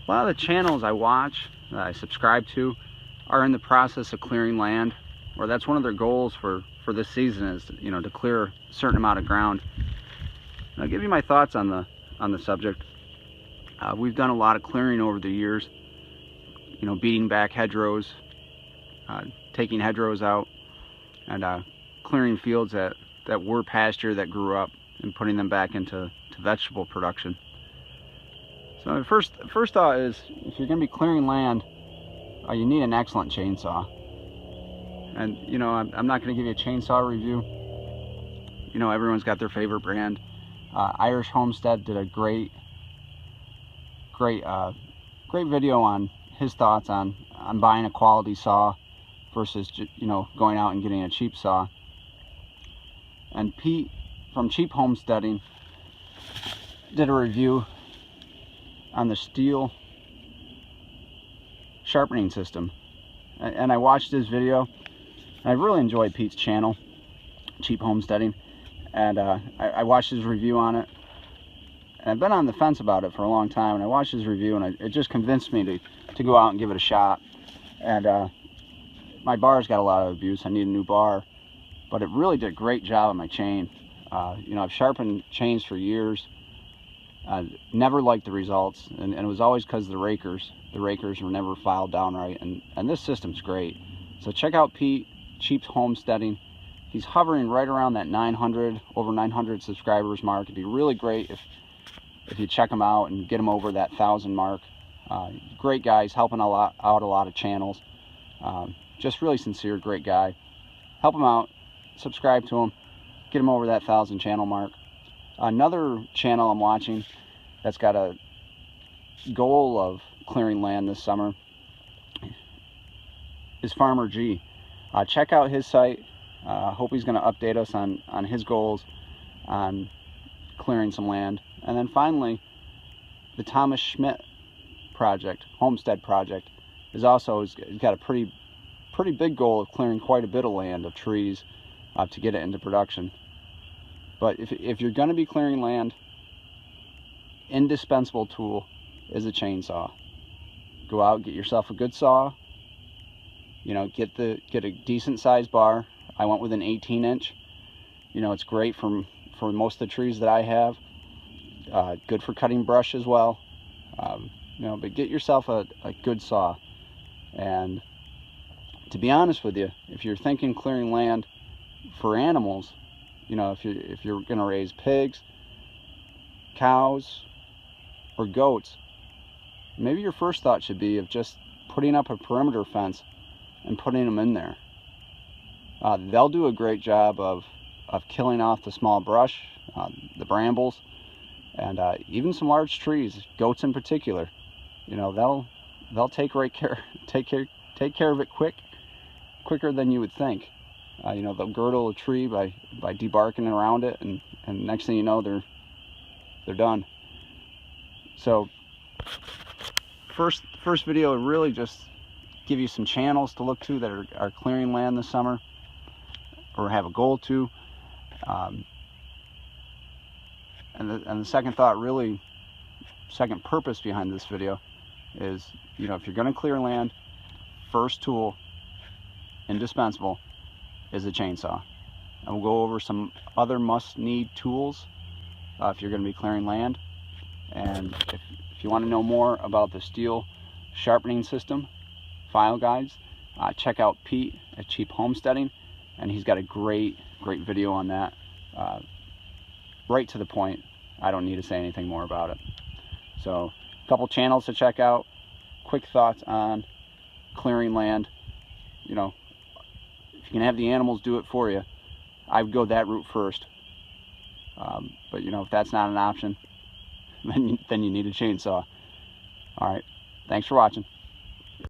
A lot of the channels I watch, that I subscribe to, are in the process of clearing land, or that's one of their goals for this season, is to clear a certain amount of ground. And I'll give you my thoughts on the subject. We've done a lot of clearing over the years, beating back hedgerows, taking hedgerows out, and clearing fields that were pasture that grew up and putting them back into vegetable production. So the first thought is, if you're going to be clearing land, you need an excellent chainsaw. And I'm not going to give you a chainsaw review. Everyone's got their favorite brand. Irish Homestead did a great video on his thoughts on buying a quality saw versus going out and getting a cheap saw. And Pete from Cheap Homesteading did a review on the steel sharpening system, and I watched his video. I really enjoy Pete's channel, Cheap Homesteading, and I watched his review on it, and I've been on the fence about it for a long time, and I watched his review, and it just convinced me to go out and give it a shot. And my bar's got a lot of abuse. I need a new bar, but it really did a great job on my chain. I've sharpened chains for years. Never liked the results, and it was always because of the rakers. The rakers were never filed down right, and this system's great. So check out Pete, Cheap Homesteading. He's hovering right around that over 900 subscribers mark. It'd be really great if you check him out and get him over that 1,000 mark. Great guy. He's helping out a lot of channels. Just really sincere, great guy. Help him out, subscribe to him, get him over that 1,000 channel mark. Another channel I'm watching that's got a goal of clearing land this summer is Farmer G. Check out his site. Hope he's going to update us on his goals on clearing some land. And then finally, the Thomas Schmitt project, Homestead project, is also he's got a pretty big goal of clearing quite a bit of land, of trees, to get it into production. But if you're going to be clearing land, indispensable tool is a chainsaw. Go out, get yourself a good saw. Get a decent sized bar. I went with an 18-inch. It's great for most of the trees that I have. Good for cutting brush as well. But get yourself a good saw. And to be honest with you, if you're thinking clearing land for animals, if you're going to raise pigs, cows, or goats, maybe your first thought should be of just putting up a perimeter fence and putting them in there. They'll do a great job of killing off the small brush, the brambles, and even some large trees, goats in particular. They'll take care of it quicker than you would think. They'll girdle a tree by debarking around it, and next thing you know, they're done. So first video would really just give you some channels to look to that are clearing land this summer, or have a goal to. And the second thought, really, second purpose behind this video is, if you're going to clear land, first tool, indispensable, is a chainsaw. And we'll go over some other must-need tools if you're going to be clearing land. And if you want to know more about the steel sharpening system, file guides, check out Pete at Cheap Homesteading, and he's got a great video on that. Right to the point. I don't need to say anything more about it. So, a couple channels to check out. Quick thoughts on clearing land. If you can have the animals do it for you, I would go that route first. But if that's not an option, then you need a chainsaw. All right, thanks for watching.